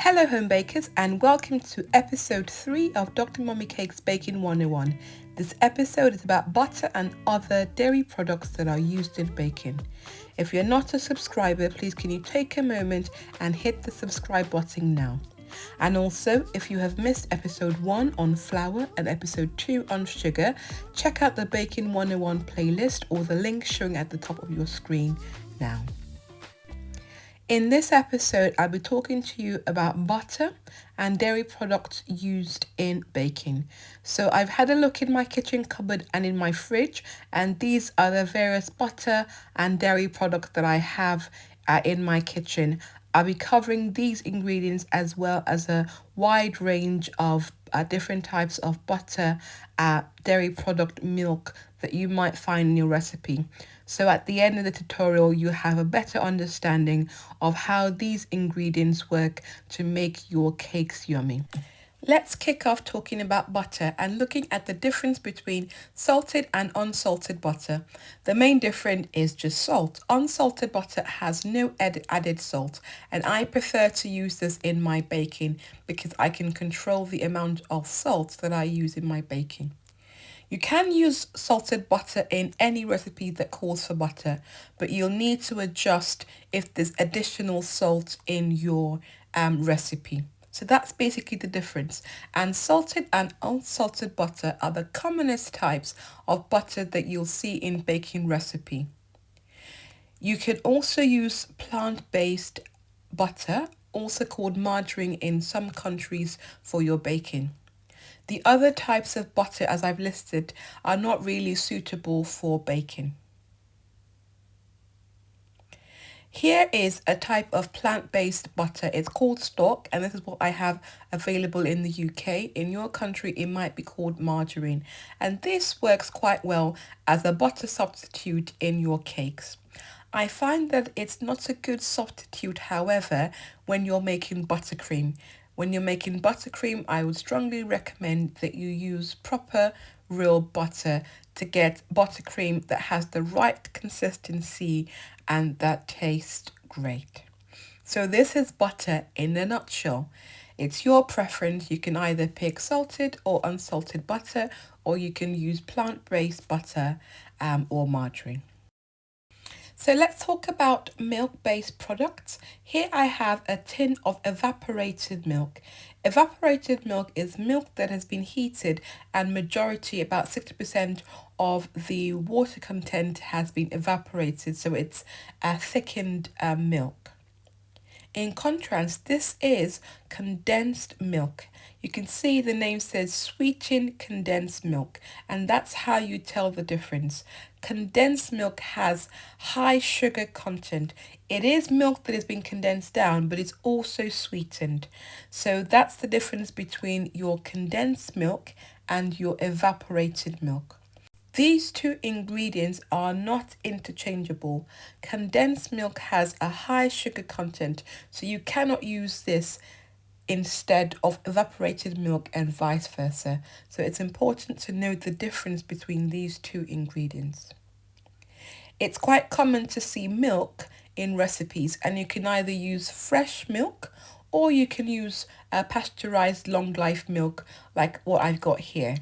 Hello home bakers and welcome to episode 3 of DrMummyCake's Baking 101. This episode is about butter and other dairy products that are used in baking. If you're not a subscriber, please can you take a moment and hit the subscribe button now. And also, if you have missed episode 1 on flour and episode 2 on sugar, check out the Baking 101 playlist or the link showing at the top of your screen now. In this episode, I'll be talking to you about butter and dairy products used in baking. So I've had a look in my kitchen cupboard and in my fridge, and these are the various butter and dairy products that I have in my kitchen. I'll be covering these ingredients as well as a wide range of different types of butter, dairy product, milk that you might find in your recipe. So at the end of the tutorial, you have a better understanding of how these ingredients work to make your cakes yummy. Let's kick off talking about butter and looking at the difference between salted and unsalted butter. The main difference is just salt. Unsalted butter has no added salt, and I prefer to use this in my baking because I can control the amount of salt that I use in my baking. You can use salted butter in any recipe that calls for butter, but you'll need to adjust if there's additional salt in your recipe. So that's basically the difference. And salted and unsalted butter are the commonest types of butter that you'll see in baking recipe. You can also use plant-based butter, also called margarine in some countries, for your baking. The other types of butter, as I've listed, are not really suitable for baking. Here is a type of plant-based butter. It's called stock, and this is what I have available in the UK. In your country, it might be called margarine. And this works quite well as a butter substitute in your cakes. I find that it's not a good substitute, however, when you're making buttercream. When you're making buttercream, I would strongly recommend that you use proper real butter to get buttercream that has the right consistency and that tastes great. So this is butter in a nutshell. It's your preference. You can either pick salted or unsalted butter, or you can use plant-based butter or margarine. So let's talk about milk-based products. Here I have a tin of evaporated milk. Evaporated milk is milk that has been heated and majority, about 60% of the water content has been evaporated, so it's a thickened milk. In contrast, this is condensed milk. You can see the name says sweetened condensed milk, and that's how you tell the difference. Condensed milk has high sugar content. It is milk that has been condensed down, but it's also sweetened. So that's the difference between your condensed milk and your evaporated milk. These two ingredients are not interchangeable. Condensed milk has a high sugar content, so you cannot use this instead of evaporated milk and vice versa. So it's important to know the difference between these two ingredients. It's quite common to see milk in recipes, and you can either use fresh milk or you can use pasteurized long life milk like what I've got here.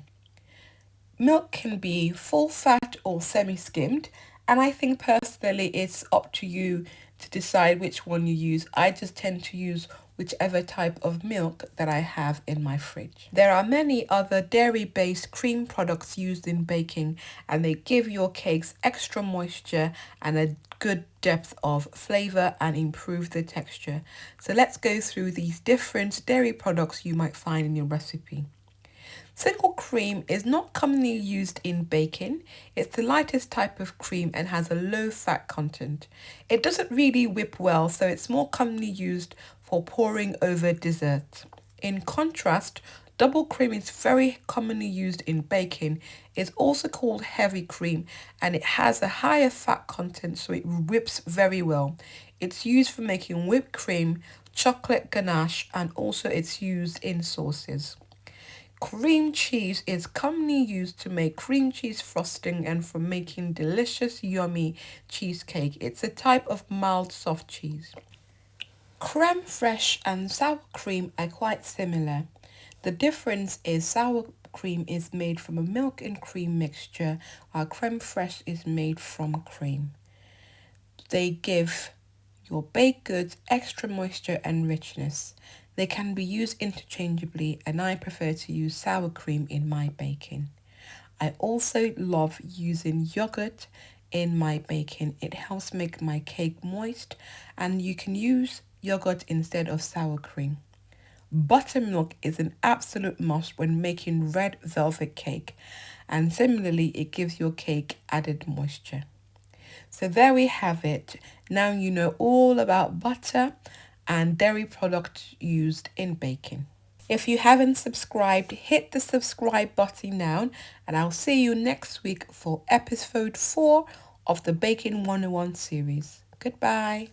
Milk can be full fat or semi-skimmed, and I think personally it's up to you to decide which one you use. I just tend to use whichever type of milk that I have in my fridge. There are many other dairy-based cream products used in baking, and they give your cakes extra moisture and a good depth of flavor and improve the texture. So let's go through these different dairy products you might find in your recipe. Single cream is not commonly used in baking. It's the lightest type of cream and has a low fat content. It doesn't really whip well, so it's more commonly used for pouring over desserts. In contrast, double cream is very commonly used in baking. It's also called heavy cream, and it has a higher fat content, so it whips very well. It's used for making whipped cream, chocolate ganache, and also it's used in sauces. Cream cheese is commonly used to make cream cheese frosting and for making delicious, yummy cheesecake. It's a type of mild soft cheese. Creme fraiche and sour cream are quite similar. The difference is sour cream is made from a milk and cream mixture, while creme fraiche is made from cream. They give your baked goods extra moisture and richness. They can be used interchangeably, and I prefer to use sour cream in my baking. I also love using yogurt in my baking. It helps make my cake moist, and you can use yogurt instead of sour cream. Buttermilk is an absolute must when making red velvet cake, and similarly, it gives your cake added moisture. So there we have it. Now you know all about butter and dairy products used in baking. If you haven't subscribed, hit the subscribe button now, and I'll see you next week for episode 4 of the Baking 101 series. Goodbye.